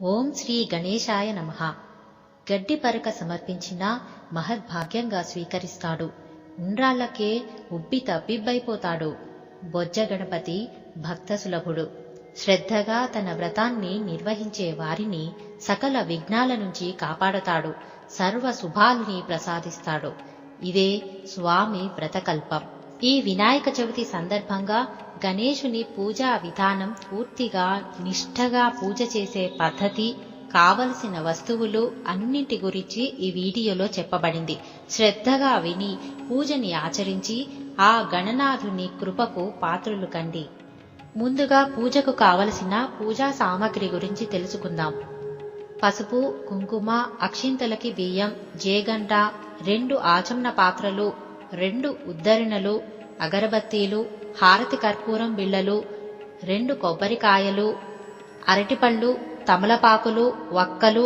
ఓం శ్రీ గణేశాయ నమః. గడ్డి పరక సమర్పించిన మహద్భాగ్యంగా స్వీకరిస్తాడు. ఉండ్రాళ్లకే ఉబ్బి తబ్బిబ్బైపోతాడు. బొజ్జ గణపతి భక్త సులభుడు. శ్రద్ధగా తన వ్రతాన్ని నిర్వహించే వారిని సకల విఘ్నాల నుంచి కాపాడతాడు. సర్వ శుభాల్ని ప్రసాదిస్తాడు. ఇదే స్వామి వ్రతకల్పం. ఈ వినాయక చవితి సందర్భంగా గణేశుని పూజా విధానం, పూర్తిగా నిష్ఠగా పూజ చేసే పద్ధతి, కావలసిన వస్తువులు అన్నింటి గురించి ఈ వీడియోలో చెప్పబడింది. శ్రద్ధగా విని పూజని ఆచరించి ఆ గణనాథుని కృపకు పాత్రులు కండి. ముందుగా పూజకు కావలసిన పూజా సామగ్రి గురించి తెలుసుకుందాం. పసుపు, కుంకుమ, అక్షింతలకి బియ్యం, జేగంట, 2 ఆచమన పాత్రలు, 2 ఉద్దరణలు, అగరబత్తీలు, హారతి కర్పూరం బిళ్ళలు, 2 కొబ్బరికాయలు, అరటిపళ్ళు, తమలపాకులు, వక్కలు,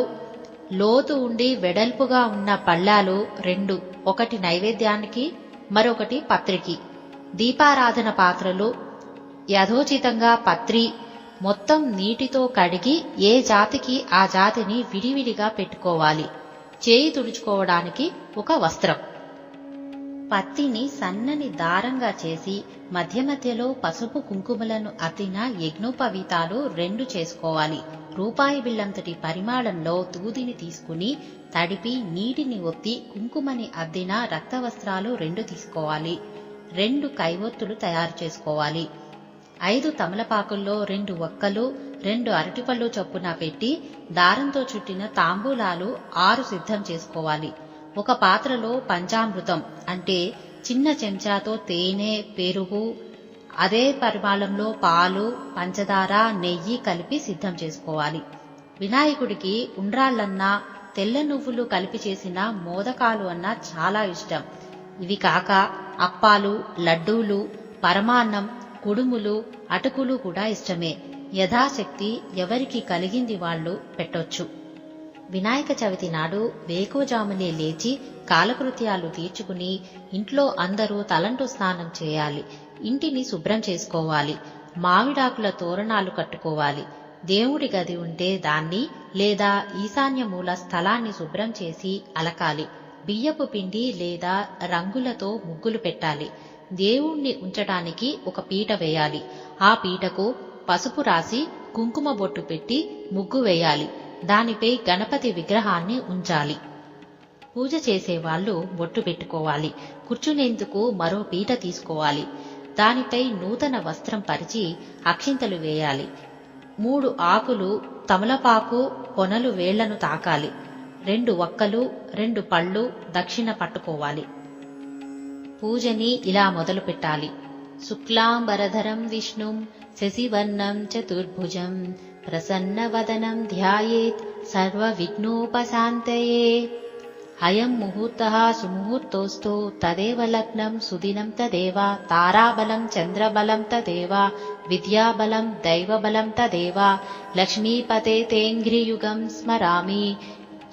లోతు ఉండి వెడల్పుగా ఉన్న పళ్ళాలు 2, ఒకటి నైవేద్యానికి, మరొకటి పత్రికి. దీపారాధన పాత్రలు యథోచితంగా పత్రి, మొత్తం నీటితో కడిగి ఏ జాతికి ఆ జాతిని విడివిడిగా పెట్టుకోవాలి. చేయి తుడుచుకోవడానికి ఒక వస్త్రం. పత్తిని సన్నని దారంగా చేసి మధ్య మధ్యలో పసుపు కుంకుమలను అద్దిన యజ్ఞోపవీతాలు 2 చేసుకోవాలి. రూపాయి బిళ్ళంతటి పరిమాణంలో దూదిని తీసుకుని తడిపి నీటిని ఒత్తి కుంకుమని అద్దిన రక్తవస్త్రాలు 2 తీసుకోవాలి. 2 కైవొత్తులు తయారు చేసుకోవాలి. 5 తమలపాకుల్లో 2 వక్కలు, 2 అరటిపళ్ళు చొప్పున పెట్టి దారంతో చుట్టిన తాంబూలాలు 6 సిద్ధం చేసుకోవాలి. ఒక పాత్రలో పంచామృతం అంటే చిన్న చెంచాతో తేనె, పెరుగు, అదే పరిమాణంలో పాలు, పంచదార, నెయ్యి కలిపి సిద్ధం చేసుకోవాలి. వినాయకుడికి ఉండ్రాళ్ళన్నా, తెల్ల నువ్వులు కలిపి చేసిన మోదకాలు అన్నా చాలా ఇష్టం. ఇవి కాక అప్పాలు, లడ్డూలు, పరమాన్నం, కుడుములు, అటుకులు కూడా ఇష్టమే. యథాశక్తి ఎవరికి కలిగింది వాళ్ళు పెట్టొచ్చు. వినాయక చవితి నాడు వేకువజామునే లేచి కాలకృత్యాలు తీర్చుకుని ఇంట్లో అందరూ తలంటు స్నానం చేయాలి. ఇంటిని శుభ్రం చేసుకోవాలి. మామిడాకుల తోరణాలు కట్టుకోవాలి. దేవుడి గది ఉంటే దాన్ని లేదా ఈశాన్య మూల స్థలాన్ని శుభ్రం చేసి అలకాలి. బియ్యపు పిండి లేదా రంగులతో ముగ్గులు పెట్టాలి. దేవుణ్ణి ఉంచటానికి ఒక పీట వేయాలి. ఆ పీటకు పసుపు రాసి కుంకుమ బొట్టు పెట్టి ముగ్గు వేయాలి. దానిపై గణపతి విగ్రహాన్ని ఉంచాలి. పూజ చేసేవాళ్లు బొట్టు పెట్టుకోవాలి. కూర్చునేందుకు మరో పీట తీసుకోవాలి. దానిపై నూతన వస్త్రం పరిచి అక్షింతలు వేయాలి. 3 ఆకులు, తమలపాకు కొనలు వేళ్లను తాకాలి. 2 వక్కలు, 2 పళ్ళు దక్షిణ పట్టుకోవాలి. పూజని ఇలా మొదలు పెట్టాలి. శుక్లాంబరధరం విష్ణుం శశివర్ణం చతుర్భుజం ప్రసన్నవదనం ధ్యాయేత్ సర్వ విఘ్నోపశాంతయే. అయం ముహూర్తః సుముహూర్తోస్తు తదేవ లగ్నం సుదినం తదేవ తారాబలం చంద్రబలం తదేవ విద్యాబలం దైవబలం తదేవ లక్ష్మీపతే తేంఘ్రియుగం స్మరామి.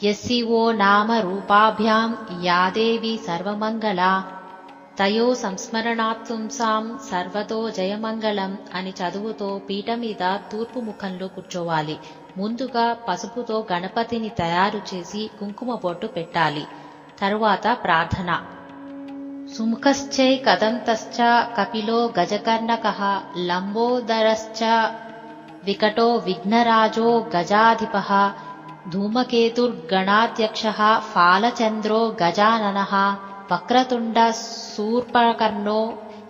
యస్సివో నామ రూపాభ్యాం యా దేవి సర్వమంగళా తయో సంస్మరణాత్పుంసాం సర్వతో జయమంగళం అని చదువుతో పీట మీద తూర్పు ముఖంలో కూర్చోవాలి. ముందుగా పసుపుతో గణపతిని తయారు చేసి కుంకుమ బొట్టు పెట్టాలి. తరువాత ప్రార్థన. సుముఖశ్చై కదంతశ్చ కపిలో గజకర్ణకః లంబోదరశ్చ వికటో విఘ్నరాజో గజాధిపః ధూమకేతుర్గణాధ్యక్షః ఫాలచంద్రో గజాననః వక్రతుండ శూర్పకర్ణో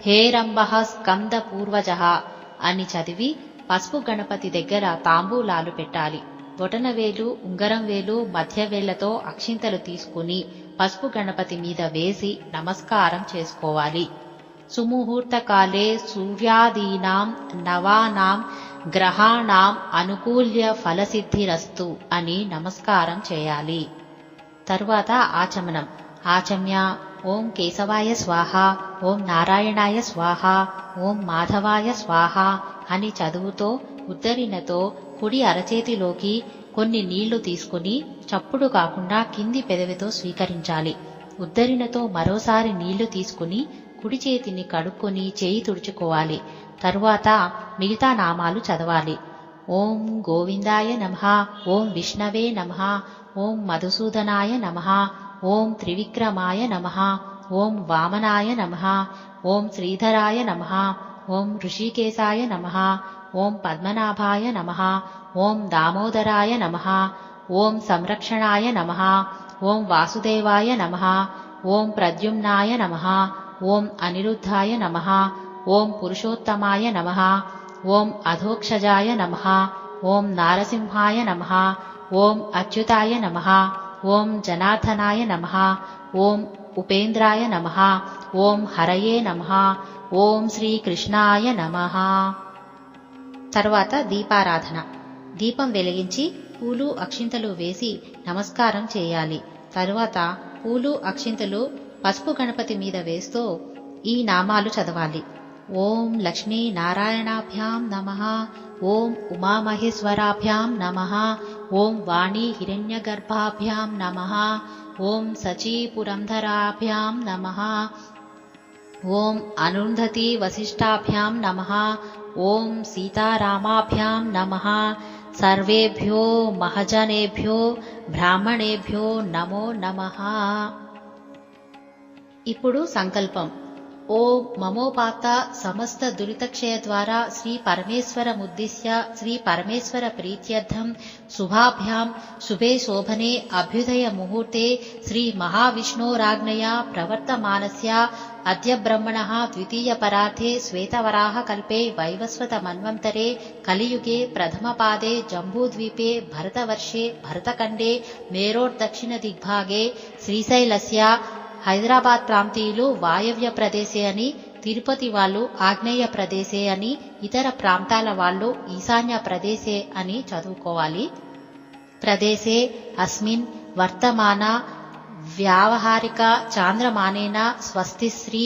హేరంబః స్కంద పూర్వజః అని చదివి పసుపు గణపతి దగ్గర తాంబూలాలు పెట్టాలి. బొటనవేలు, ఉంగరం వేలు, మధ్య వేళ్లతో అక్షింతలు తీసుకుని పసుపు గణపతి మీద వేసి నమస్కారం చేసుకోవాలి. సుముహూర్తకాలే సూర్యాదీనాం నవానాం గ్రహాణాం అనుకూల్య ఫలసిద్ధిరస్తు అని నమస్కారం చేయాలి. తరువాత ఆచమనం. ఆచమ్య ఓం కేశవాయ స్వాహ, ఓం నారాయణాయ స్వాహ, ఓం మాధవాయ స్వాహ అని చదువుతో ఉద్దరిణతో కుడి అరచేతిలోకి కొన్ని నీళ్లు తీసుకుని చప్పుడు కాకుండా కింది పెదవితో స్వీకరించాలి. ఉద్దరిణతో మరోసారి నీళ్లు తీసుకుని కుడి చేతిని కడుక్కొని చేయి తుడుచుకోవాలి. తరువాత మిగతా నామాలు చదవాలి. ఓం గోవిందాయ నమః. ఓం విష్ణవే నమః. ఓం మధుసూదనాయ నమః. ఓం త్రివిక్రమాయ నమః. ఓం వామనాయ నమః. ఓం శ్రీధరాయ నమః. ఓం ఋషికేశాయ నమః. ఓం పద్మనాభాయ నమః. ఓం దామోదరాయ నమః. ఓం సంరక్షణాయ నమః. ఓం వాసుదేవాయ నమః. ఓం ప్రద్యుమ్నాయ నమః. ఓం అనిరుద్ధాయ నమః. ఓం పురుషోత్తమాయ నమః. ఓం అధోక్షజాయ నమః. ఓం నారసింహాయ నమః. ఓం అచ్యుతాయ నమః. ఓం జనార్దనాయ నమః. ఓం ఉపేంద్రాయ నమః. ఓం హరయే నమః. ఓం శ్రీకృష్ణాయ నమః. తర్వాత దీపారాధన. దీపం వెలిగించి పూలు అక్షింతలు వేసి నమస్కారం చేయాలి. తరువాత పూలు అక్షింతలు పసుపు గణపతి మీద వేస్తూ ఈ నామాలు చదవాలి. ఓం లక్ష్మీ నారాయణాభ్యాం నమః. ఓం ఉమామహేశ్వరాభ్యాం నమః. ఓం వాణీ హిరణ్యగర్భాభ్యాం నమః. ఓం సచీపురంధరాభ్యాం నమః. ఓం అరుంధతీ వశిష్టాభ్యాం నమః. ఓం సీతారామాభ్యాం నమః. సర్వేభ్యో మహజనేభ్యో బ్రాహ్మణేభ్యో నమో నమః. ఇప్పుడు సంకల్పం. ఓం మమోపాత సమస్త దురితక్షయ ద్వారా శ్రీ పరమేశ్వరముద్దిశ్య శ్రీ పరమేశ్వర ప్రీత్యర్థం శుభాభ్యాం శుభే శోభనే అభ్యుదయ ముహూర్తే శ్రీ మహావిష్ణోరాజ్ఞయా ప్రవర్తమానస్య అద్య బ్రహ్మణః ద్వితీయ పరార్థే శ్వేతవరాహ కల్పే వైవస్వత మన్వంతరే కలియుగే ప్రథమపాదే జంబూద్వీపే భరతవర్షే భరతఖండే మేరోర్దక్షిణ దిగ్భాగే శ్రీశైలస్య హైదరాబాద్ ప్రాంతీయులు వాయవ్య ప్రదేశే అని, తిరుపతి వాళ్ళు ఆగ్నేయ ప్రదేశే అని, ఇతర ప్రాంతాల వాళ్ళు ఈశాన్య ప్రదేశే అని చదువుకోవాలి. ప్రదేశే అస్మిన్ వర్తమాన వ్యావహారిక చాంద్రమానేన స్వస్తిశ్రీ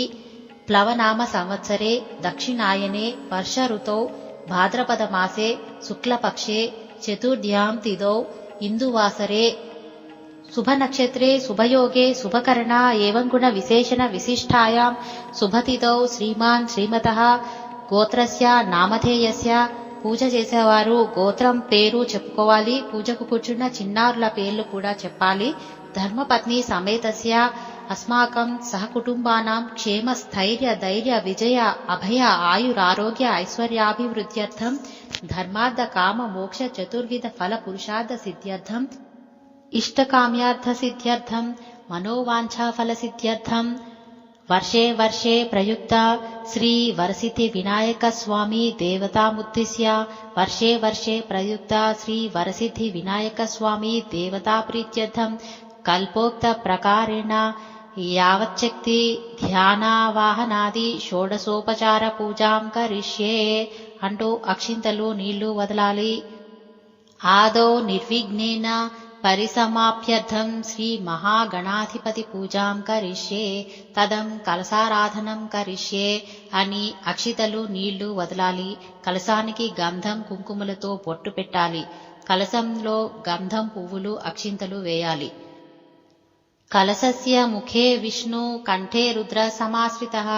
ప్లవనామ సంవత్సరే దక్షిణాయనే వర్ష ఋతౌ భాద్రపద మాసే శుక్లపక్షే చతుర్థ్యాం తిథౌ ఇందువాసరే శుభనక్షత్రే శుభయోగే శుభకరణ ఏవం గుణ విశేషణ విశిష్టాయాం శుభతిథౌ శ్రీమాన్ శ్రీమతః గోత్రస్య నామధేయస్య. పూజ చేసేవారు గోత్రం పేరు చెప్పుకోవాలి. పూజకు కూర్చున్న చిన్నారుల పేర్లు కూడా చెప్పాలి. ధర్మపత్ని సమేతస్య అస్మాకం సహకుటుంబానాం క్షేమ స్థైర్య ధైర్య విజయ అభయ ఆయురారోగ్య ఐశ్వర్యాభివృద్ధ్యర్థం ధర్మార్థ కామ మోక్ష చతుర్విధ ఫల పురుషార్థ సిద్ధ్యర్థం ఇష్టకామ్యార్థ సిద్ధ్యర్థం మనోవాంఛా ఫల సిద్ధ్యర్థం వర్షే వర్షే ప్రయుక్త శ్రీ వరసిద్ధి వినాయక స్వామి దేవతాముద్దిశ్య వర్షే వర్షే ప్రయుక్త శ్రీ వరసిద్ధి వినాయక స్వామి దేవతా ప్రీత్యర్థం కల్పోక్త ప్రకారేణ యావచ్చక్తి ధ్యానావాహనాది షోడశోపచార పూజాం కరిష్యే అంటూ అక్షింతలు నీళ్లు వదలాలి. ఆదౌ నిర్విఘ్నేన పరిసమాప్యర్థం శ్రీ మహాగణాధిపతి పూజాం కరిష్యే తదం కలసారాధనం కరిష్యే అని అక్షితలు నీళ్లు వదలాలి. కలసానికి గంధం కుంకుమలతో బొట్టు పెట్టాలి. కలసంలో గంధం పువ్వులు అక్షింతలు వేయాలి. కలసస్య ముఖే విష్ణు కంఠే రుద్ర సమాశ్రితః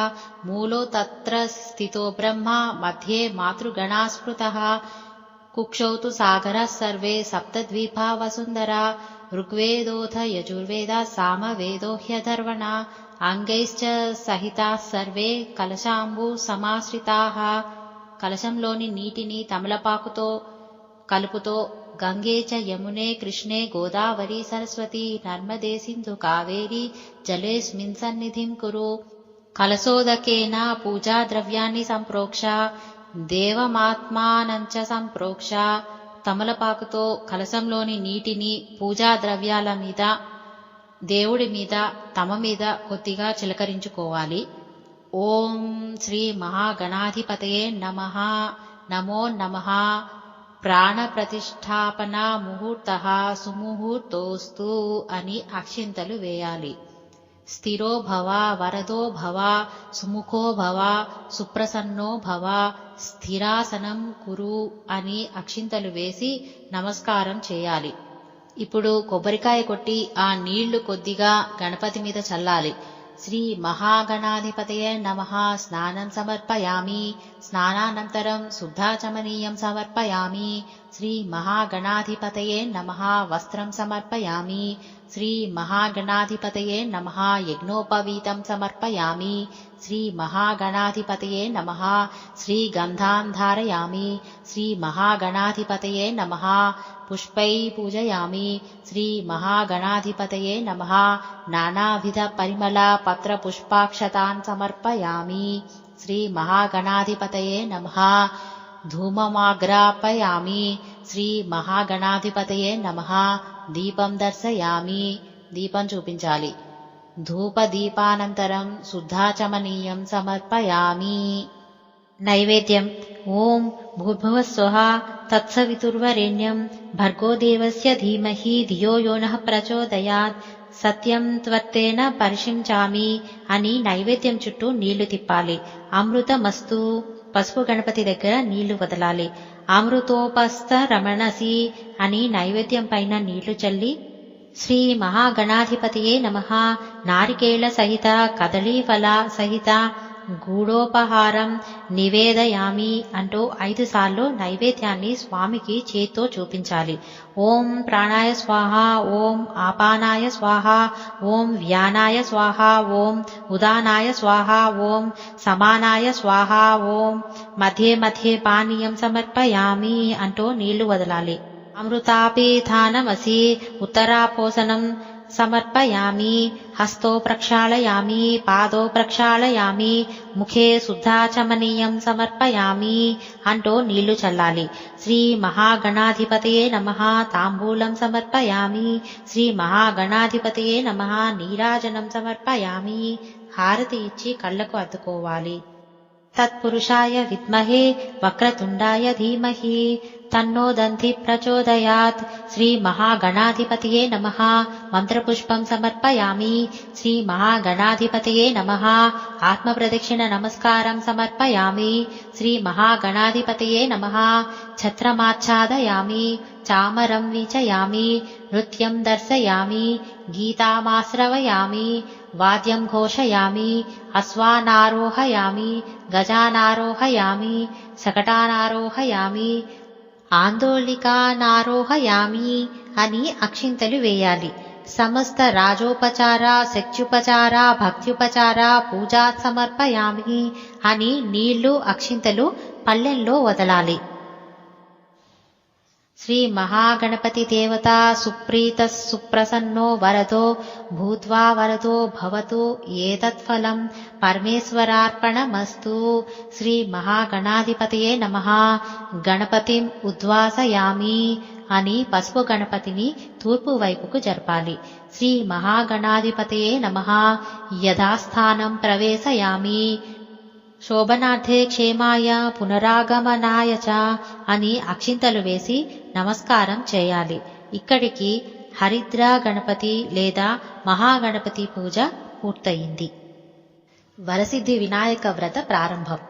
మూలో తత్ర స్థితో బ్రహ్మ మధ్యే మాతృగణాస్మృతః కుక్షౌ తు సాగరః సర్వే సప్తద్వీపా వసుంధరా ఋగ్వేదోథ యజుర్వేద సామవేదో హ్యధర్వణ అంగైశ్చ సహితాః సర్వే కలశాంబు సమాశ్రితాః. కలశంలోని నీటిని తమలపాకుతో కలుపుతో గంగే చ యమునే కృష్ణే గోదావరి సరస్వతి నర్మదే సింధు కావేరి జలేస్మిన్ సన్నిధిం కురు. కలశోదకేన పూజా ద్రవ్యాన్ని సంప్రోక్ష దేవమాత్మానంచ సంప్రోక్ష. తమలపాకుతో కలశంలోని నీటిని పూజా ద్రవ్యాల మీద, దేవుడి మీద, తమ మీద కొద్దిగా చిలకరించుకోవాలి. ఓం శ్రీ మహాగణాధిపతయే నమః. నమో నమః. ప్రాణ ప్రతిష్టాపన ముహూర్తః సుముహూర్తోస్తు అని అక్షింతలు వేయాలి. స్థిరో భవ వరదో భవ సుముఖో భవ సుప్రసన్నో భవ స్థిరాసనం కురు అని అక్షింతలు వేసి నమస్కారం చేయాలి. ఇప్పుడు కొబ్బరికాయ కొట్టి ఆ నీళ్లు కొద్దిగా గణపతి మీద చల్లాలి. శ్రీ మహాగణాధిపతయే నమః. స్నానం సమర్పయామి. స్నానానంతరం శుద్ధాచమనీయం సమర్పయామి. శ్రీ మహాగణాధిపతయే నమః. వస్త్రం సమర్పయామి. శ్రీ మహాగణాధిపతయే నమః. యజ్ఞోపవీతం సమర్పయామి. శ్రీ మహాగణాధిపతయే నమః. శ్రీగంధాన్ ధారయామి. శ్రీ మహాగణాధిపతయే నమః. పుష్పై పూజయామి. శ్రీ మహాగణాధిపతయే నమః. నానావిధ పరిమళ పత్ర పుష్పాక్షతాన్ సమర్పయామి. శ్రీ మహాగణాధిపతయే నమః. ధూమమాగ్రాపయామి. శ్రీ మహాగణాధిపతయే నమః. దీపం దర్శయామి. దీపం చూపించాలి. ధూపదీపానంతరం శుద్ధాచమనీయం సమర్పయామి. నైవేద్యం. ఓం భూర్భువస్వః తత్సవితుర్వరేణ్యం భర్గో దేవస్య ధీమహి ధియో యో నః ప్రచోదయాత్ సత్యం త్వర్తేన పరిశించామి అని నైవేద్యం చుట్టూ నీళ్లు తిప్పాలి. అమృతమస్తు. పసుపు గణపతి దగ్గర నీళ్లు వదలాలి. అమృతోపస్థ రమణసి అని నైవేద్యం పైన నీళ్లు చల్లి శ్రీ మహాగణాధిపతియే నమః. నారికేళ సహిత కదళీఫల సహిత గూఢోపహారం నివేదయామి అంటూ 5 సార్లు నైవేద్యాన్ని స్వామికి చేత్తో చూపించాలి. ఓం ప్రాణాయ స్వాహ. ఓం ఆపానాయ స్వాహ. ఓం వ్యానాయ స్వాహ. ఓం ఉదానాయ స్వాహ. ఓం సమానాయ స్వాహ. ఓం మధ్యే మధ్యే పానీయం సమర్పయామి అంటూ నీళ్లు వదలాలి. అమృతాపీఠానమసి ఉత్తరాపోసనం సమర్పయామి. హస్తో ప్రక్షాళయామి. పాదో ప్రక్షాళయామి. ముఖే శుద్ధాచమనీయం సమర్పయామి అంటూ నీళ్లు చల్లాలి. శ్రీ మహాగణాధిపతయే నమః. తాంబూలం సమర్పయామి. శ్రీ మహాగణాధిపతయే నమః. నీరాజనం సమర్పయామి. హారతి ఇచ్చి కళ్లకు అద్దుకోవాలి. తత్పురుషాయ విద్మహే వక్రతుండాయ ధీమహి తన్నో దంతి ప్రచోదయాత్. శ్రీ మహాగణాధిపతయే నమః. మంత్రపుష్పం సమర్పయామి. శ్రీ మహాగణాధిపతయే నమః. ఆత్మప్రదక్షిణ నమస్కారం సమర్పయామి. శ్రీ మహాగణాధిపతయే నమః. ఛత్రమాచ్ఛాదయామి. చామరం వీచయామి. నృత్యం దర్శయామి. గీతామాశ్రవయామి. వాద్యం ఘోషయామి. అశ్వానారోహయామి. గజానారోహయామి. శకటానారోహయామి. ఆందోళికానారోహయామి అని అక్షింతలు వేయాలి. సమస్త రాజోపచార శక్త్యుపచార భక్త్యుపచార పూజా సమర్పయామి అని నీళ్లు అక్షింతలు పళ్ళెంలో వదలాలి. శ్రీ మహాగణపతి దేవత సుప్రీత సుప్రసన్నో వరదో భూత్వా వరదో భవతు ఏతత్ఫలం పరమేశ్వరార్పణమస్తు. శ్రీ మహాగణాధిపతయే నమః. గణపతిం ఉద్వాసయామి అని పసుపు గణపతిని తూర్పు వైపుకు జరపాలి. శ్రీ మహాగణాధిపతయే నమః. యథాస్థానం ప్రవేశయామి. శోభనార్థే క్షేమాయ పునరాగమనాయ చ అని అక్షింతలు వేసి నమస్కారం చేయాలి. ఇక్కడికి హరిద్ర గణపతి లేదా మహాగణపతి పూజ పూర్తయింది. వరసిద్ధి వినాయక వ్రత ప్రారంభం.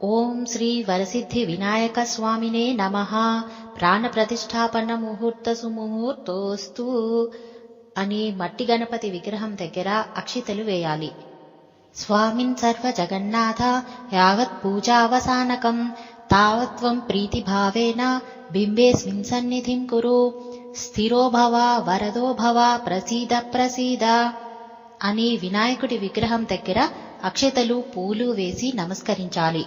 ఓం శ్రీ వరసిద్ధి వినాయక స్వామినే నమః. ప్రాణ ప్రతిష్టాపన ముహూర్త సుముహూర్తోస్తు అని మట్టి గణపతి విగ్రహం దగ్గర అక్షితలు వేయాలి. స్వామిన్ సర్వ జగన్నాథ యావత్ పూజావసానకం తావత్వం ప్రీతిభావేన బింబేస్మిన్ సన్నిధిం కురు. స్థిరో భవ వరదో భవ ప్రసీద ప్రసీద అని వినాయకుడి విగ్రహం దగ్గర అక్షతలు పూలు వేసి నమస్కరించాలి.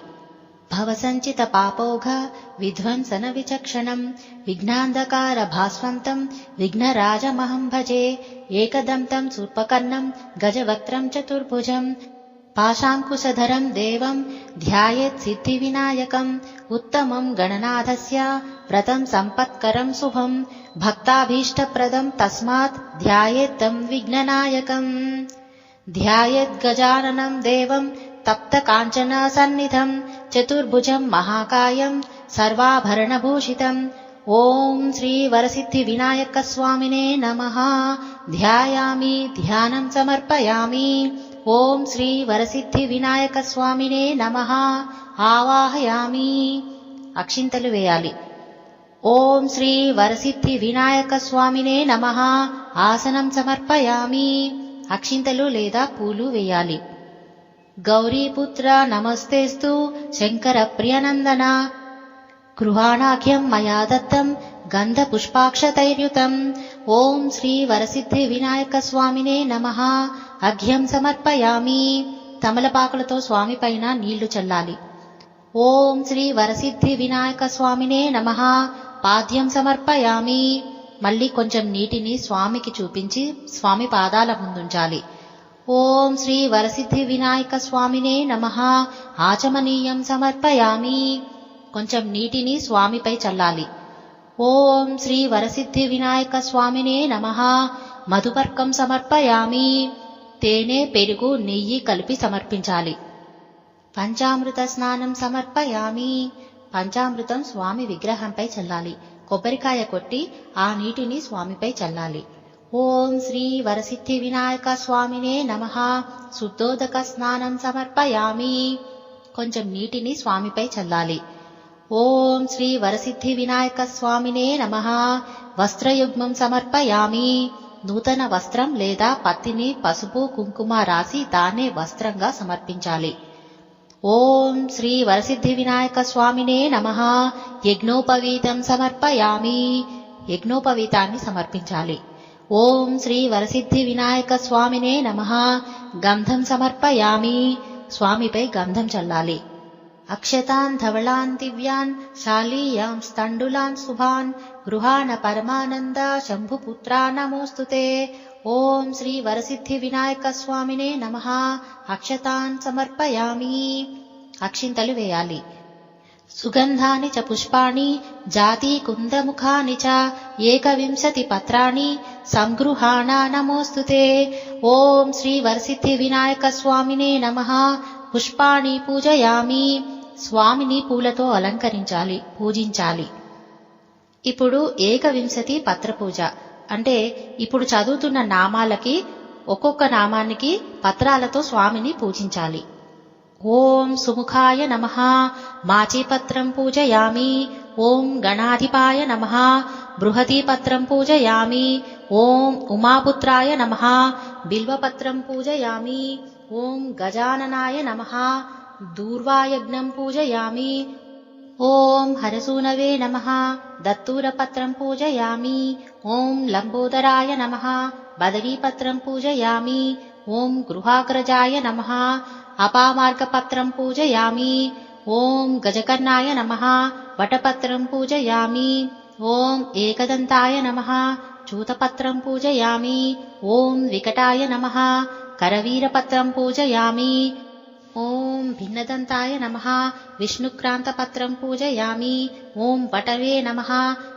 భవసంచిత పాపౌఘ విధ్వంసన విచక్షణం విఘ్నాంధకార భాస్వంతం విఘ్నరాజమహం భజే. ఏకదంతం శూర్పకర్ణం గజవక్త్రం చతుర్భుజం పాశాంకుశధరం దేవం ధ్యాయేత్ సిద్ధి వినాయకం. ఉత్తమం గణనాథస్య వ్రతం సంపత్కరం శుభం భక్తాభీష్టప్రదం తస్మాత్ ధ్యాయేత్తం విఘ్ననాయకం. ధ్యాయేత్ గజాననం దేవం తప్త కాంచన సన్నిధం చతుర్భుజం మహాకాయం సర్వాభరణభూషితం. ఓం శ్రీ వరసిద్ధి వినాయక స్వామినే నమః. ధ్యాయామి ధ్యానం సమర్పయామి. ఓం శ్రీ వరసిద్ధి వినాయక స్వామినే నమః. ఆవాహయామి. అక్షింతలు వేయాలి. ఓం శ్రీ వరసిద్ధి వినాయక స్వామినే నమః. ఆసనం సమర్పయామి. అక్షింతలు లేదా పూలు వేయాలి. గౌరీపుత్ర నమస్తేస్తు శంకర ప్రియనందన. గృహాణాఖ్యం మయా దత్తం గంధపుష్పాక్షతైర్యుతం. ఓం శ్రీ వరసిద్ధి వినాయక స్వామినే నమః. అర్ఘ్యం సమర్పయామి. తమలపాకులతో స్వామి పైన నీళ్లు చల్లాలి. ఓం శ్రీ వరసిద్ధి వినాయక స్వామినే నమః. పాద్యం సమర్పయామి. మళ్ళీ కొంచెం నీటిని స్వామికి చూపించి స్వామి పాదాల ముందుంచాలి. ఓం శ్రీ వరసిద్ధి వినాయక స్వామినే నమః. ఆచమనీయం సమర్పయామి. కొంచెం నీటిని స్వామిపై చల్లాలి. ఓం శ్రీ వరసిద్ధి వినాయక స్వామినే నమః. మధుపర్కం సమర్పయామి. తేనె, పెరుగు, నెయ్యి కలిపి సమర్పించాలి. పంచామృత స్నానం సమర్పయామి. పంచామృతం స్వామి విగ్రహంపై చల్లాలి. కొబ్బరికాయ కొట్టి ఆ నీటిని స్వామిపై చల్లాలి. ఓం శ్రీ వరసిద్ధి వినాయక స్వామినే నమః. శుద్ధోదక స్నానం సమర్పయామి. కొంచెం నీటిని స్వామిపై చల్లాలి. ఓం శ్రీ వరసిద్ధి వినాయక స్వామినే నమః. వస్త్రయుగ్మం సమర్పయామి. నూతన వస్త్రం లేదా పత్తిని పసుపు కుంకుమ రాసి దాన్నే వస్త్రంగా సమర్పించాలి. ఓం శ్రీ వరసిద్ధి వినాయక స్వామినే నమః. యజ్ఞోపవీతం సమర్పయామి. యజ్ఞోపవీతాన్ని సమర్పించాలి. ఓం శ్రీ వరసిద్ధి వినాయక స్వామినే నమః. గంధం సమర్పయామి. స్వామిపై గంధం చల్లాలి. అక్షతాన్ ధవళాన్ దివ్యాన్ శాలీయాం స్థండులాన్ శుభాన్ గృహాణ పరమానంద శంభుపుత్రా నమోస్తుతే. ఓం శ్రీ వరసిద్ధి వినాయక స్వామినే నమః. అక్షతాన్ సమర్పయామి. అక్షింతలు వేయాలి. సుగంధాని చ పుష్పాణి జాతి కుందముఖాని చ ఏకవింశతి పత్రాణి సంగృహాణ నమోస్తుతే. ఓం శ్రీ వరసిద్ధి వినాయక స్వామినే నమః. పుష్పాణి పూజయామి. స్వామిని పూలతో అలంకరించాలి, పూజించాలి. ఇప్పుడు ఏకవింశతి పత్ర పూజ అంటే ఇప్పుడు చదువుతున్న నామాలకి ఒక్కొక్క నామానికి పత్రాలతో స్వామిని పూజించాలి. ఓం సుముఖాయ నమః. మాచీపత్రం పూజయామి. ఓం గణాధిపాయ నమః. బృహతీపత్రం పూజయామి. ఓం ఉమాపుత్రాయ నమః. బిల్వపత్రం పూజయామి. ఓం గజాననాయ నమః. దూర్వాయజ్ఞం పూజయామి. ఓం హరసూనవే నమః. దత్తూరపత్రం పూజయామి. ఓం లంబోదరాయ నమః. బదరీపత్రం పూజయామి. ఓం గృహాగ్రజాయ నమః. అపామార్గపత్రం పూజయామి. ఓం గజకర్ణాయ నమః. వటపత్రం పూజయామి. ఓం ఏకదంతాయ నమః. చూతపత్రం పూజయామి. ఓం వికటాయ నమః. కరవీరపత్రం పూజయామి. ఓం భిన్నదంతాయ నమః. విష్ణుక్రాంతపత్రం పూజయామి. ఓం వటవే నమః.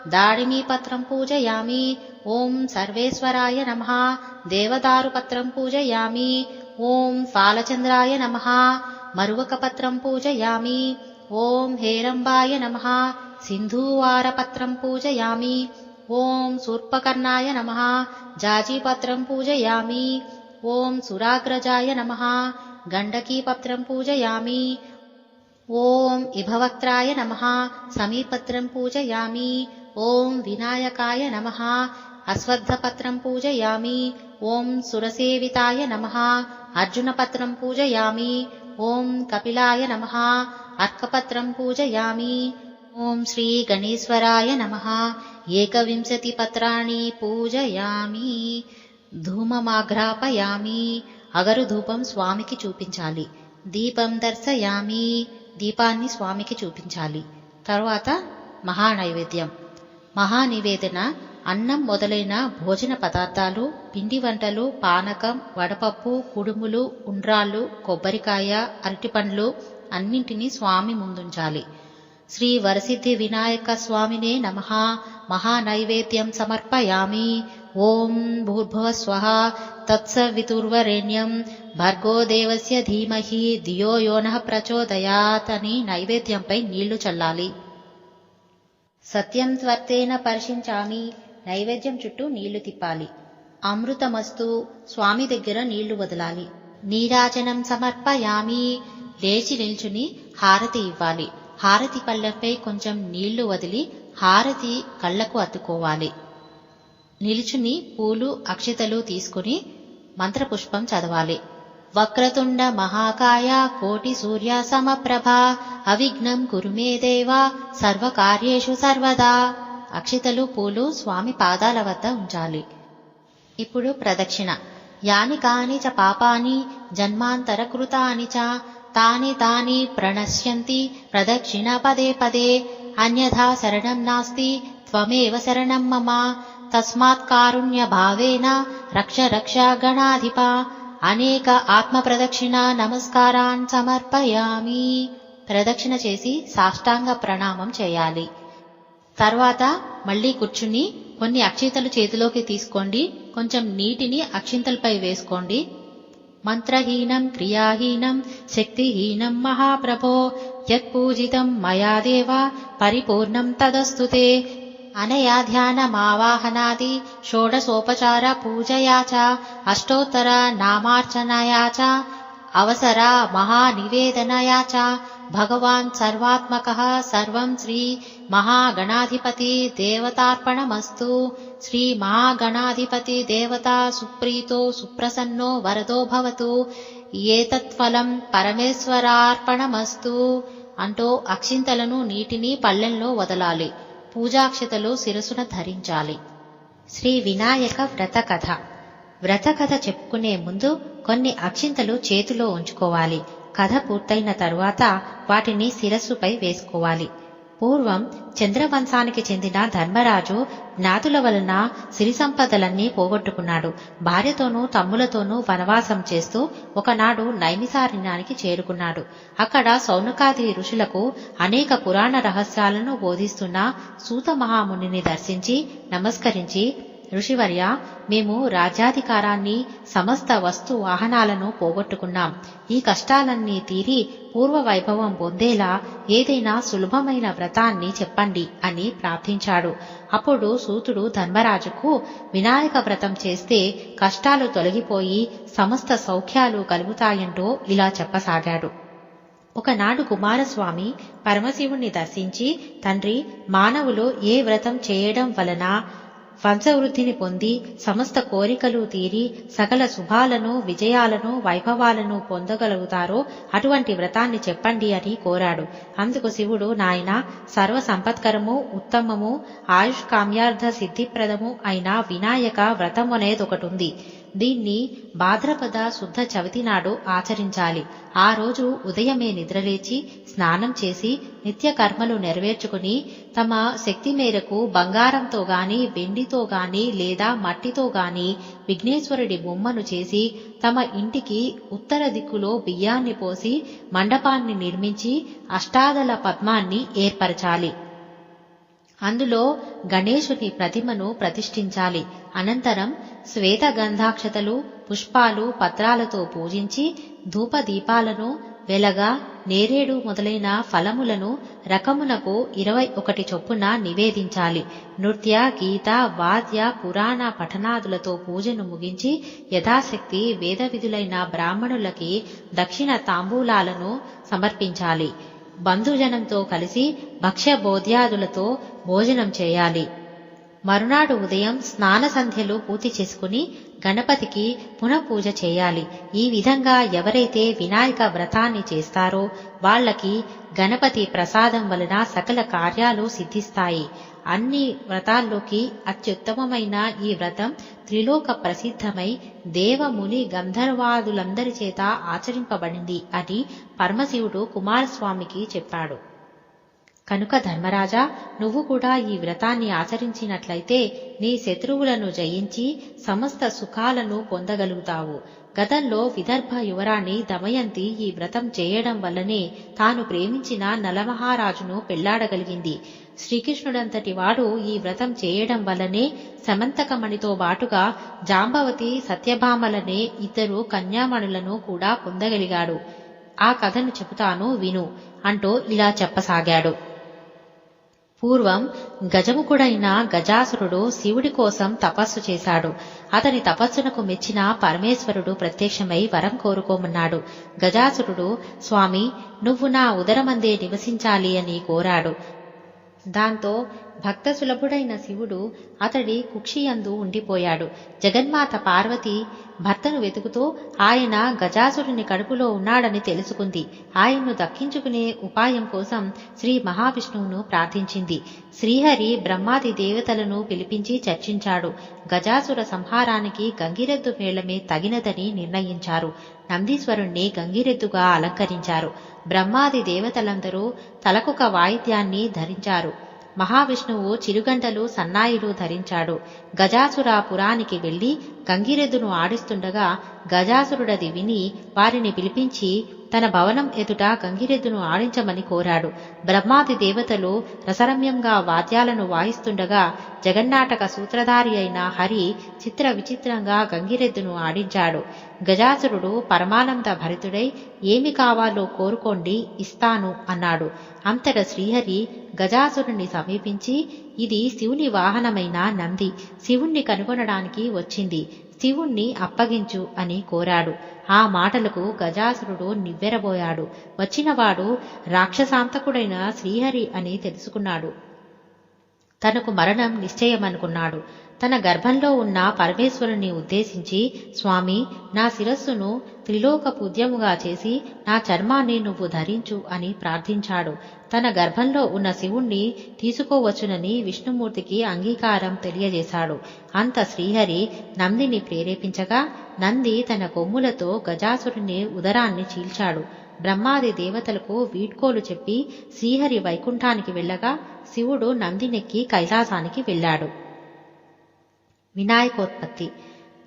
దాడిమీపత్రం పూజయామి. ఓం సర్వేశ్వరాయ నమః. దేవదారుపత్రం పూజయామి. ఓం ఫాలచంద్రాయ నమః. మరువకపత్రం పూజయామి. ఓం హేరంబాయ నమః. సింధూవారపత్రం పూజయామి. ఓం శూర్పకర్ణాయ నమః. జాజీపత్రం పూజయామి. ఓం సురాగ్రజాయ నమః. గండకీపత్రం పూజయామి. ఓం ఇభవక్త్రాయ నమః. సమీపత్రం పూజయామి. ఓం వినాయకాయ నమః. అశ్వత్థపత్రం పూజయామి. ఓం సురసేవితాయ నమః. అర్జునపత్రం పూజయామి. ఓం కపిలాయ నమః. అర్కపత్రం పూజయామి. ఓం శ్రీ గణేశ్వరాయ నమః. ఏకవింశతి పత్రాణి పూజయామి. ధూమమాఘ్రాపయామి. అగరు ధూపం స్వామికి చూపించాలి. దీపం దర్శయామి. దీపాన్ని స్వామికి చూపించాలి. తరువాత మహానైవేద్యం. మహానివేదన అన్నం మొదలైన భోజన పదార్థాలు, పిండి వంటలు, పానకం, వడపప్పు, కుడుములు, ఉండ్రాళ్ళు, కొబ్బరికాయ, అరటిపండ్లు అన్నింటినీ స్వామి ముందుంచాలి. శ్రీ వరసిద్ధి వినాయక స్వామినే నమః. మహానైవేద్యం సమర్పయామి. ఓం భూర్భువః స్వః తత్సవితుర్వరేణ్యం భర్గో దేవస్య ధీమహి ధియో యో నః ప్రచోదయాత్ అని నైవేద్యంపై నీళ్లు చల్లాలి. సత్యం త్వర్తేన పరిశించామి. నైవేద్యం చుట్టూ నీళ్లు తిప్పాలి. అమృతమస్తు. స్వామి దగ్గర నీళ్లు వదలాలి. నీరాజనం సమర్పయామి. లేచి నిల్చుని హారతి ఇవ్వాలి. హారతి పళ్ళెంపై కొంచెం నీళ్లు వదిలి హారతి కళ్లకు అత్తుకోవాలి. నిలుచుని పూలు, అక్షతలు తీసుకుని మంత్రపుష్పం చదవాలి. వక్రతుండ మహాకాయ కోటి సూర్య సమప్రభ అవిఘ్నం కురు మే దేవ సర్వకార్యేషు సర్వదా. అక్షితలు పూలు స్వామి పాదాల వద్ద ఉంచాలి. ఇప్పుడు ప్రదక్షిణ. యాని కాని చ పాపాని జన్మాంతరకృతాని చ తాని తాని ప్రణశ్యంతి ప్రదక్షిణ పదే పదే. అన్యథా శరణం నాస్తి త్వమేవ శరణం మమ. తస్మాత్ కారుణ్య భావేన రక్ష రక్ష గణాధిప. అనేక ఆత్మ ప్రదక్షిణ నమస్కారాన్ సమర్పయామి. ప్రదక్షిణ చేసి సాష్టాంగ ప్రణామం చేయాలి. తర్వాత మళ్లీ కూర్చుని కొన్ని అక్షింతలు చేతిలోకి తీసుకోండి. కొంచెం నీటిని అక్షింతలపై వేసుకోండి. మంత్రహీనం క్రియాహీనం శక్తిహీనం మహాప్రభో యత్పూజితం మయా దేవ పరిపూర్ణం తదస్తుతే. అనయా ధ్యానమావాహనాది షోడశోపచార పూజయా చ అష్టోత్తర నామార్చనయా చ అవసర మహానివేదనయా చ భగవాన్ సర్వాత్మకః సర్వం శ్రీ మహాగణాధిపతి దేవతార్పణమస్తు. శ్రీ మహాగణాధిపతి దేవతా సుప్రీతో సుప్రసన్నో వరదో భవతు. ఏతత్ఫలం పరమేశ్వరార్పణమస్తు అంటూ అక్షింతలను నీటిని పళ్ళెంలో వదలాలి. పూజాక్షతలు శిరసున ధరించాలి. శ్రీ వినాయక వ్రత కథ. వ్రత కథ చెప్పుకునే ముందు కొన్ని అక్షింతలు చేతిలో ఉంచుకోవాలి. కథ పూర్తయిన తరువాత వాటిని శిరస్సుపై వేసుకోవాలి. పూర్వం చంద్రవంశానికి చెందిన ధర్మరాజు జ్ఞాతుల వలన సిరి సంపదలన్నీ పోగొట్టుకున్నాడు. భార్యతోనూ తమ్ములతోనూ వనవాసం చేస్తూ ఒకనాడు నైమిసారణ్యానికి చేరుకున్నాడు. అక్కడ సౌనకాది ఋషులకు అనేక పురాణ రహస్యాలను బోధిస్తున్న సూత మహామునిని దర్శించి నమస్కరించి, ఋషివర్య, మేము రాజ్యాధికారాన్ని సమస్త వస్తు వాహనాలను పోగొట్టుకున్నాం. ఈ కష్టాలన్నీ తీరి పూర్వ వైభవం పొందేలా ఏదైనా సులభమైన వ్రతాన్ని చెప్పండి అని ప్రార్థించాడు. అప్పుడు సూతుడు ధర్మరాజుకు వినాయక వ్రతం చేస్తే కష్టాలు తొలగిపోయి సమస్త సౌఖ్యాలు కలుగుతాయంటూ ఇలా చెప్పసాగాడు. ఒకనాడు కుమారస్వామి పరమశివుణ్ణి దర్శించి, తండ్రి, మానవులు ఏ వ్రతం చేయడం వలన వంశవృద్ధిని పొంది సమస్త కోరికలు తీరి సకల శుభాలను విజయాలను వైభవాలను పొందగలుగుతారో అటువంటి వ్రతాన్ని చెప్పండి అని కోరాడు. అందుకు శివుడు, నాయన, సర్వ సంపత్కరము, ఉత్తమము, ఆయుష్ కామ్యార్థ సిద్ధిప్రదము అయిన వినాయక వ్రతం అనేదొకటుంది. దీన్ని భాద్రపద శుద్ధ చవితి నాడు ఆచరించాలి. ఆ రోజు ఉదయమే నిద్రలేచి స్నానం చేసి నిత్య కర్మలు నెరవేర్చుకుని తమ శక్తి మేరకు బంగారంతో గాని వెండితో గాని లేదా మట్టితో గాని విఘ్నేశ్వరుడి బొమ్మను చేసి తమ ఇంటికి ఉత్తర దిక్కులో బియ్యాన్ని పోసి మండపాన్ని నిర్మించి అష్టాదళ పద్మాన్ని ఏర్పరచాలి. అందులో గణేశుని ప్రతిమను ప్రతిష్ఠించాలి. అనంతరం శ్వేత గంధాక్షతలు, పుష్పాలు, పత్రాలతో పూజించి ధూపదీపాలను వెలగా నేరేడు మొదలైన ఫలములను రకమునకు 21 చొప్పున నివేదించాలి. నృత్య, గీత, వాద్య, పురాణ పఠనాదులతో పూజను ముగించి యథాశక్తి వేద విధులైన బ్రాహ్మణులకి దక్షిణ తాంబూలాలను సమర్పించాలి. బంధుజనంతో కలిసి భక్ష్య భోజ్యాదులతో భోజనం చేయాలి. మరునాడు ఉదయం స్నాన సంధ్యలు పూర్తి చేసుకుని గణపతికి పునఃపూజ చేయాలి. ఈ విధంగా ఎవరైతే వినాయక వ్రతాన్ని చేస్తారో వాళ్లకి గణపతి ప్రసాదం వలన సకల కార్యాలు సిద్ధిస్తాయి. అన్ని వ్రతాల్లోకి అత్యుత్తమమైన ఈ వ్రతం త్రిలోక ప్రసిద్ధమై దేవముని గంధర్వాదులందరి చేత ఆచరింపబడింది అని పరమశివుడు కుమారస్వామికి చెప్పాడు. కనుక ధర్మరాజా, నువ్వు కూడా ఈ వ్రతాన్ని ఆచరించినట్లయితే నీ శత్రువులను జయించి సమస్త సుఖాలను పొందగలుగుతావు. గతంలో విదర్భ యువరాణి దమయంతి ఈ వ్రతం చేయడం వల్లనే తాను ప్రేమించిన నలమహారాజును పెళ్లాడగలిగింది. శ్రీకృష్ణుడంతటి వాడు ఈ వ్రతం చేయడం వల్లనే సమంతకమణితో బాటుగా జాంబవతి, సత్యభామలనే 2 కన్యామణులను కూడా పొందగలిగాడు. ఆ కథను చెబుతాను విను అంటూ ఇలా చెప్పసాగాడు. పూర్వం గజముఖుడైన గజాసురుడు శివుడి కోసం తపస్సు చేశాడు. అతని తపస్సునకు మెచ్చిన పరమేశ్వరుడు ప్రత్యక్షమై వరం కోరుకోమన్నాడు. గజాసురుడు, స్వామి, నువ్వు నా ఉదరమందే నివసించాలి అని కోరాడు. దాంతో భక్త సులభుడైన శివుడు అతడి కుక్షియందు ఉండిపోయాడు. జగన్మాత పార్వతి భర్తను వెతుకుతూ ఆయన గజాసురుని కడుపులో ఉన్నాడని తెలుసుకుంది. ఆయన్ను దక్కించుకునే ఉపాయం కోసం శ్రీ మహావిష్ణువును ప్రార్థించింది. శ్రీహరి బ్రహ్మాది దేవతలను పిలిపించి చర్చించాడు. గజాసుర సంహారానికి గంగిరెద్దు మేళమే తగినదని నిర్ణయించారు. నందీశ్వరుణ్ణి గంగిరెద్దుగా అలంకరించారు. బ్రహ్మాది దేవతలందరూ తలకొక వాయిద్యాన్ని ధరించారు. మహావిష్ణువు చిరుగంటలు సన్నాయిలు ధరించాడు. గజాసురాపురానికి వెళ్లి గంగిరెద్దును ఆడిస్తుండగా గజాసురుడది విని వారిని పిలిపించి తన భవనం ఎదుట గంగిరెద్దును ఆడించమని కోరాడు. బ్రహ్మాది దేవతలు రసరమ్యంగా వాద్యాలను వాయిస్తుండగా జగన్నాటక సూత్రధారి అయిన హరి చిత్ర విచిత్రంగా గంగిరెద్దును ఆడించాడు. గజాసురుడు పరమానంద భరితుడై ఏమి కావాలో కోరుకోండి ఇస్తాను అన్నాడు. అంతట శ్రీహరి గజాసురుణ్ణి సమీపించి ఇది శివుని వాహనమైన నంది శివుణ్ణి కనుగొనడానికి వచ్చింది, శివుణ్ణి అప్పగించు అని కోరాడు. ఆ మాటలకు గజాసురుడు నివ్వెరబోయాడు. వచ్చినవాడు రాక్షసాంతకుడైన శ్రీహరి అని తెలుసుకున్నాడు. తనకు మరణం నిశ్చయమనుకున్నాడు. తన గర్భంలో ఉన్న పరమేశ్వరుని ఉద్దేశించి, స్వామి, నా శిరస్సును త్రిలోక పూజ్యముగా చేసి నా చర్మాన్ని నువ్వు ధరించు అని ప్రార్థించాడు. తన గర్భంలో ఉన్న శివుణ్ణి తీసుకోవచ్చునని విష్ణుమూర్తికి అంగీకారం తెలియజేశాడు. అంత శ్రీహరి నందిని ప్రేరేపించగా నంది తన కొమ్ములతో గజాసురుని ఉదరాన్ని చీల్చాడు. బ్రహ్మాది దేవతలకు వీడ్కోలు చెప్పి శ్రీహరి వైకుంఠానికి వెళ్ళగా శివుడు నందినెక్కి కైలాసానికి వెళ్ళాడు. వినాయకోత్పత్తి.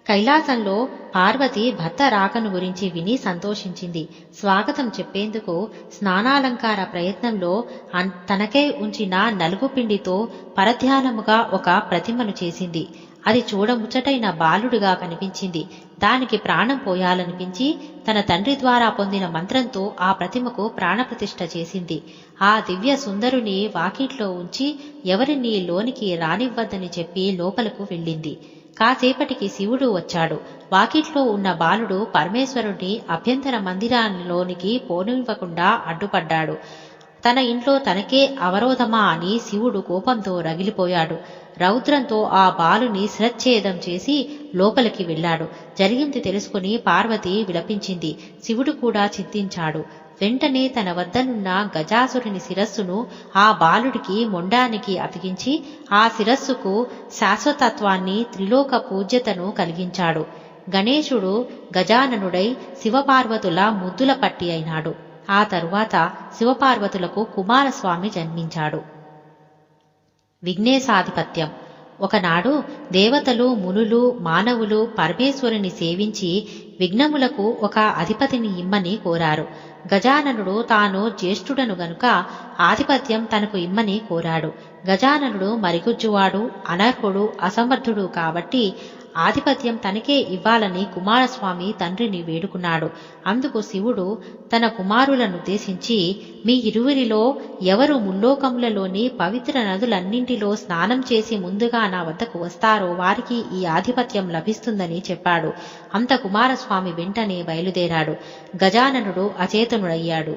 కైలాసంలో పార్వతి భర్త రాకను గురించి విని సంతోషించింది. స్వాగతం చెప్పేందుకు స్నానాలంకార ప్రయత్నంలో తనకే ఉంచిన నలుగుపిండితో పరధ్యానముగా ఒక ప్రతిమను చేసింది. అది చూడముచ్చటైన బాలుడిగా కనిపించింది. దానికి ప్రాణం పోయాలనిపించి తన తండ్రి ద్వారా పొందిన మంత్రంతో ఆ ప్రతిమకు ప్రాణప్రతిష్ఠ చేసింది. ఆ దివ్య సుందరుని వాకిట్లో ఉంచి ఎవరిని లోనికి రానివ్వద్దని చెప్పి లోపలకు వెళ్ళింది. కాసేపటికి శివుడు వచ్చాడు. వాకిట్లో ఉన్న బాలుడు పరమేశ్వరుణ్ణి అభ్యంతర మందిరాల్లోనికి పోనివ్వకుండా అడ్డుపడ్డాడు. తన ఇంట్లో తనకే అవరోధమా అని శివుడు కోపంతో రగిలిపోయాడు. రౌద్రంతో ఆ బాలుని శిరచ్ఛేదం చేసి లోపలికి వెళ్ళాడు. జరిగింది తెలుసుకుని పార్వతి విలపించింది. శివుడు కూడా చింతించాడు. వెంటనే తన వద్దనున్న గజాసురుని శిరస్సును ఆ బాలుడికి మొండానికి అతికించి ఆ శిరస్సుకు శాశ్వతత్వాన్ని త్రిలోక పూజ్యతను కలిగించాడు. గణేశుడు గజాననుడై శివపార్వతుల ముద్దుల పట్టి అయినాడు. ఆ తరువాత శివపార్వతులకు కుమారస్వామి జన్మించాడు. విఘ్నేశాధిపత్యం. ఒకనాడు దేవతలు, మునులు, మానవులు పరమేశ్వరుని సేవించి విఘ్నములకు ఒక అధిపతిని ఇమ్మని కోరారు. గజాననుడు తాను జ్యేష్ఠుడను గనుక ఆధిపత్యం తనకు ఇమ్మని కోరాడు. గజాననుడు మరిగుజ్జువాడు, అనర్హుడు, అసమర్థుడు కాబట్టి ఆధిపత్యం తనకే ఇవ్వాలని కుమారస్వామి తండ్రిని వేడుకున్నాడు. అందుకు శివుడు తన కుమారులనుద్దేశించి, మీ ఇరువురిలో ఎవరు ముల్లోకములలోని పవిత్ర నదులన్నింటిలో స్నానం చేసి ముందుగా నా వద్దకు వస్తారో వారికి ఈ ఆధిపత్యం లభిస్తుందని చెప్పాడు. అంత కుమారస్వామి వెంటనే బయలుదేరాడు. గజాననుడు అచేతనుడయ్యాడు.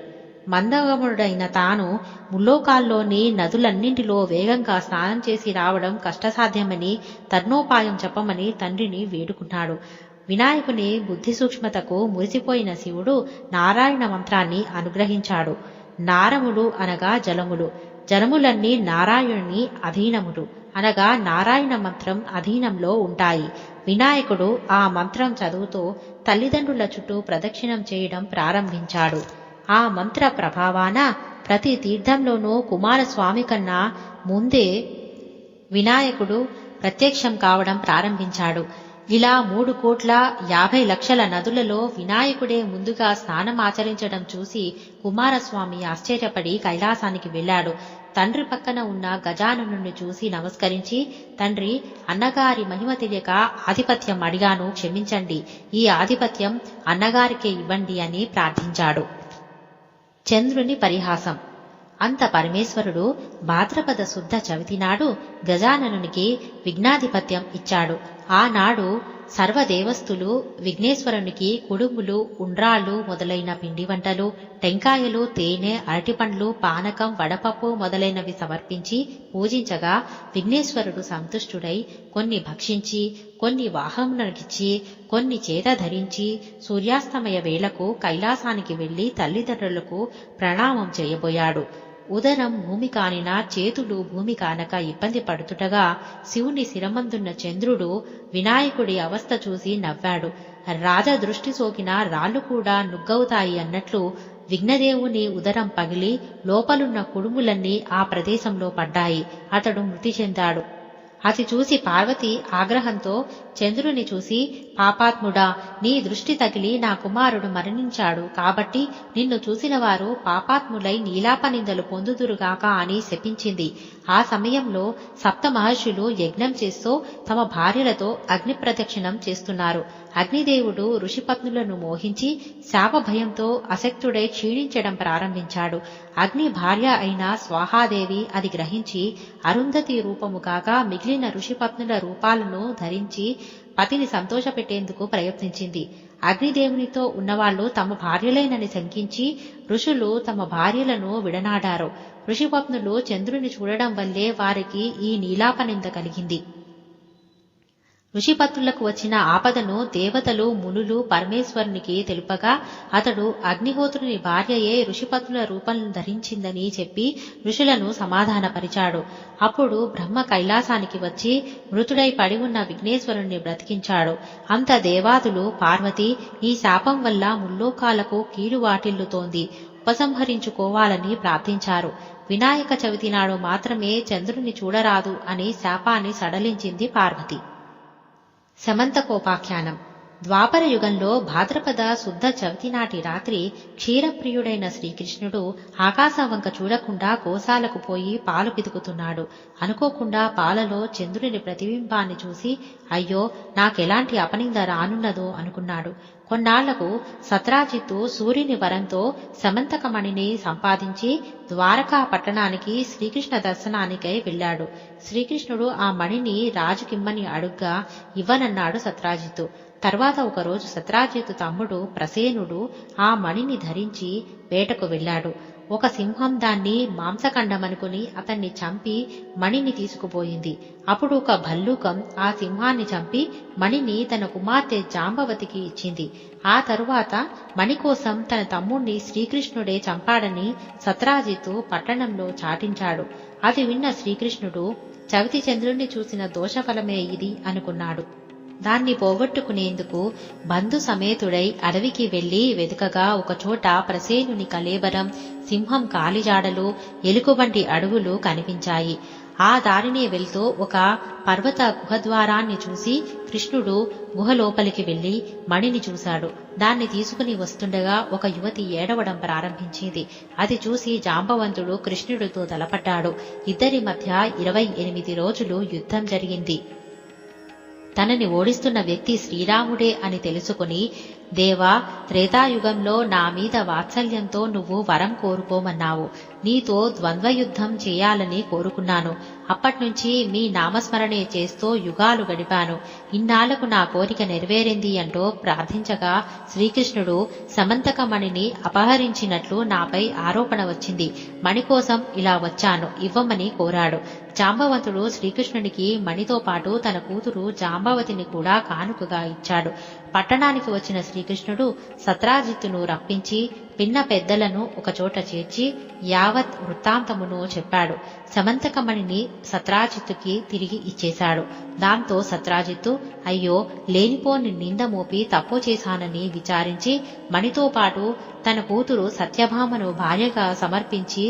మందగముడైన తాను ముల్లోకాల్లోని నదులన్నింటిలో వేగంగా స్నానం చేసి రావడం కష్టసాధ్యమని తర్ణోపాయం చెప్పమని తండ్రిని వేడుకున్నాడు. వినాయకుని బుద్ధి సూక్ష్మతకు మురిసిపోయిన శివుడు నారాయణ మంత్రాన్ని అనుగ్రహించాడు. నారములు అనగా జలములు, జలములన్నీ నారాయణుని అధీనములు అనగా నారాయణ మంత్రం అధీనంలో ఉంటాయి. వినాయకుడు ఆ మంత్రం చదువుతూ తల్లిదండ్రుల చుట్టూ ప్రదక్షిణం చేయడం ప్రారంభించాడు. ఆ మంత్ర ప్రభావాన ప్రతి తీర్థంలోనూ కుమారస్వామి కన్నా ముందే వినాయకుడు ప్రత్యక్షం కావడం ప్రారంభించాడు. ఇలా 3,50,00,000 నదులలో వినాయకుడే ముందుగా స్నానమాచరించడం చూసి కుమారస్వామి ఆశ్చర్యపడి కైలాసానికి వెళ్ళాడు. తండ్రి పక్కన ఉన్న గజాననుని చూసి నమస్కరించి, తండ్రి, అన్నగారి మహిమ తెలియక ఆధిపత్యం అడిగాను, క్షమించండి, ఈ ఆధిపత్యం అన్నగారికే ఇవ్వండి అని ప్రార్థించాడు. చంద్రుని పరిహాసం. అంత పరమేశ్వరుడు భాద్రపద శుద్ధ చవితి నాడు గజాననునికి విఘ్నాధిపత్యం ఇచ్చాడు. ఆనాడు సర్వదేవస్థులు విఘ్నేశ్వరునికి కుడుములు, ఉండ్రాళ్ళు మొదలైన పిండి వంటలు, టెంకాయలు, తేనె, అరటిపండ్లు, పానకం, వడపప్పు మొదలైనవి సమర్పించి పూజించగా విఘ్నేశ్వరుడు సంతుష్టుడై కొన్ని భక్షించి, కొన్ని వాహనకిచ్చి, కొన్ని చేత ధరించి సూర్యాస్తమయ వేళకు కైలాసానికి వెళ్లి తల్లిదండ్రులకు ప్రణామం చేయబోయాడు. ఉదరం భూమి కానినా చేతులు భూమి కానక ఇబ్బంది పడుతుండగా శివుని శిరమందున్న చంద్రుడు వినాయకుడి అవస్థ చూసి నవ్వాడు. రాజ దృష్టి సోకిన రాళ్లు కూడా నుగ్గవుతాయి అన్నట్లు విఘ్నదేవుని ఉదరం పగిలి లోపలున్న కుడుములన్నీ ఆ ప్రదేశంలో పడ్డాయి. అతడు మృతి చెందాడు. అది చూసి పార్వతి ఆగ్రహంతో చంద్రుని చూసి, పాపాత్ముడా, నీ దృష్టి తగిలి నా కుమారుడు మరణించాడు కాబట్టి నిన్ను చూసిన వారు పాపాత్ములై నీలాపనిందలు పొందుదురుగాక అని శపించింది. ఆ సమయంలో సప్త మహర్షులు యజ్ఞం చేస్తూ తమ భార్యలతో అగ్ని ప్రదక్షిణం చేస్తున్నారు. అగ్నిదేవుడు ఋషిపత్నులను మోహించి శాప భయంతో అశక్తుడై క్షీణించడం ప్రారంభించాడు. అగ్ని భార్య అయిన స్వాహాదేవి అది గ్రహించి అరుంధతి రూపము కాగా మిగిలిన ఋషిపత్నుల రూపాలను ధరించి పతిని సంతోషపెట్టేందుకు ప్రయత్నించింది. అగ్నిదేవునితో ఉన్నవాళ్లు తమ భార్యలేనని శంకించి ఋషులు తమ భార్యలను విడనాడారు. ఋషిపత్నులు చంద్రుని చూడడం వల్లే వారికి ఈ నీలాపనింద కలిగింది. ఋషిపత్నులకు వచ్చిన ఆపదను దేవతలు, మునులు పరమేశ్వరునికి తెలుపగా అతడు అగ్నిహోత్రుని భార్యయే ఋషిపత్నుల రూపం ధరించిందని చెప్పి ఋషులను సమాధానపరిచాడు. అప్పుడు బ్రహ్మ కైలాసానికి వచ్చి మృతుడై పడి ఉన్న విఘ్నేశ్వరుణ్ణి బ్రతికించాడు. అంత దేవాదులు పార్వతి, ఈ శాపం వల్ల ముల్లోకాలకు కీడు వాటిల్లుతోంది, ఉపసంహరించుకోవాలని ప్రార్థించారు. వినాయక చవితి నాడు మాత్రమే చంద్రుని చూడరాదు అని శాపాన్ని సడలించింది పార్వతి. సమంతకోపాఖ్యానం. ద్వాపర యుగంలో భాద్రపద శుద్ధ చవితి నాటి రాత్రి క్షీరప్రియుడైన శ్రీకృష్ణుడు ఆకాశవంక చూడకుండా గోశాలకు పోయి పాలు పితుకుతున్నాడు. అనుకోకుండా పాలలో చంద్రుని ప్రతిబింబాన్ని చూసి అయ్యో, నాకెలాంటి అపనింద రానున్నదో అనుకున్నాడు. కొన్నాళ్లకు సత్రాజిత్తు సూర్యుని వరంతో సమంతకమణిని సంపాదించి ద్వారకా పట్టణానికి శ్రీకృష్ణ దర్శనానికై వెళ్లాడు. శ్రీకృష్ణుడు ఆ మణిని రాజుకిమ్మని అడుగ్గా ఇవ్వనన్నాడు సత్రాజిత్తు. తర్వాత ఒకరోజు సత్రాజిత్తు తమ్ముడు ప్రసేనుడు ఆ మణిని ధరించి వేటకు వెళ్లాడు. ఒక సింహం దాన్ని మాంసఖండమనుకుని అతన్ని చంపి మణిని తీసుకుపోయింది. అప్పుడు ఒక భల్లూకం ఆ సింహాన్ని చంపి మణిని తన కుమార్తె జాంబవతికి ఇచ్చింది. ఆ తరువాత మణి కోసం తన తమ్ముణ్ణి శ్రీకృష్ణుడే చంపాడని సత్రాజిత్తు పట్టణంలో చాటించాడు. అది విన్న శ్రీకృష్ణుడు చవితి చంద్రుణ్ణి చూసిన దోషఫలమే ఇది అనుకున్నాడు. దాన్ని పోగొట్టుకునేందుకు బంధు సమేతుడై అడవికి వెళ్లి వెతుకగా ఒకచోట ప్రసేనుని కళేబరం, సింహం కాలిజాడలు, ఎలుకబంటి అడుగులు కనిపించాయి. ఆ దారినే వెళ్తూ ఒక పర్వత గుహద్వారాన్ని చూసి కృష్ణుడు గుహ లోపలికి వెళ్లి మణిని చూశాడు. దాన్ని తీసుకుని వస్తుండగా ఒక యువతి ఏడవడం ప్రారంభించింది. అది చూసి జాంబవంతుడు కృష్ణుడితో తలపడ్డాడు. ఇద్దరి మధ్య 28 రోజులు యుద్ధం జరిగింది. తనని ఓడిస్తున్న వ్యక్తి శ్రీరాముడే అని తెలుసుకుని, దేవా, త్రేతాయుగంలో నా మీద వాత్సల్యంతో నువ్వు వరం కోరుకోమన్నావు. నీతో ద్వంద్వయుద్ధం చేయాలని కోరుకున్నాను. అప్పట్నుంచి మీ నామస్మరణే చేస్తూ యుగాలు గడిపాను. ఇన్నాళ్లకు నా కోరిక నెరవేరింది అంటూ ప్రార్థించగా శ్రీకృష్ణుడు సమంతకమణిని అపహరించినట్లు నాపై ఆరోపణ వచ్చింది. మణి కోసం ఇలా వచ్చాను, ఇవ్వమని కోరాడు. జాంబవంతుడు శ్రీకృష్ణునికి మణితో పాటు తన కూతురు జాంబవతిని కూడా కానుకగా ఇచ్చాడు. పట్టణానికి వచ్చిన శ్రీకృష్ణుడు సత్రాజిత్తును రప్పించి పిన్న పెద్దలను ఒకచోట చేర్చి యావత్ వృత్తాంతమును చెప్పాడు. సమంతకమణిని సత్రాజిత్తుకి తిరిగి ఇచ్చేశాడు. దాంతో సత్రాజిత్తు అయ్యో, లేనిపోని నింద మోపి తప్పు చేశానని విచారించి మణితో పాటు తన కూతురు సత్యభామను భార్యగా సమర్పించి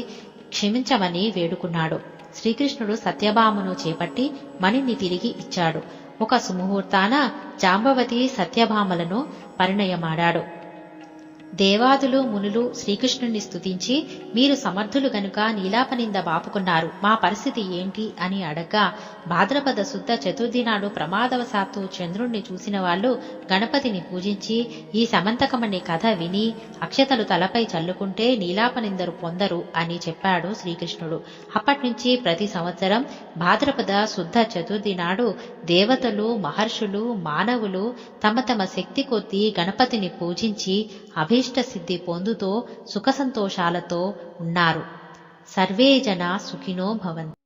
క్షమించమని వేడుకున్నాడు. శ్రీకృష్ణుడు సత్యభామను చేపట్టి మణిని తిరిగి ఇచ్చాడు. ఒక సుముహూర్తాన జాంబవతి సత్యభామలను పరిణయమాడాడు. దేవాదులు మునులు శ్రీకృష్ణుణ్ణి స్తుతించి, మీరు సమర్థులు గనుక నీలాపనింద బాపుకున్నారు, మా పరిస్థితి ఏంటి అని అడగ్గా, భాద్రపద శుద్ధ చతుర్థి నాడు ప్రమాదవశాత్తు చంద్రుణ్ణి చూసిన వాళ్ళు గణపతిని పూజించి ఈ సమంతకమణి కథ విని అక్షతలు తలపై చల్లుకుంటే నీలాపనిందరు పొందరు అని చెప్పాడు శ్రీకృష్ణుడు. అప్పట్నుంచి ప్రతి సంవత్సరం భాద్రపద శుద్ధ చతుర్థి నాడు దేవతలు, మహర్షులు, మానవులు తమ తమ శక్తి కొద్దీ గణపతిని పూజించి అభీష్ట సిద్ధి పొందుతూ సుఖ సంతోషాలతో ఉన్నారు. సర్వే జనా సుఖినో భవంతు.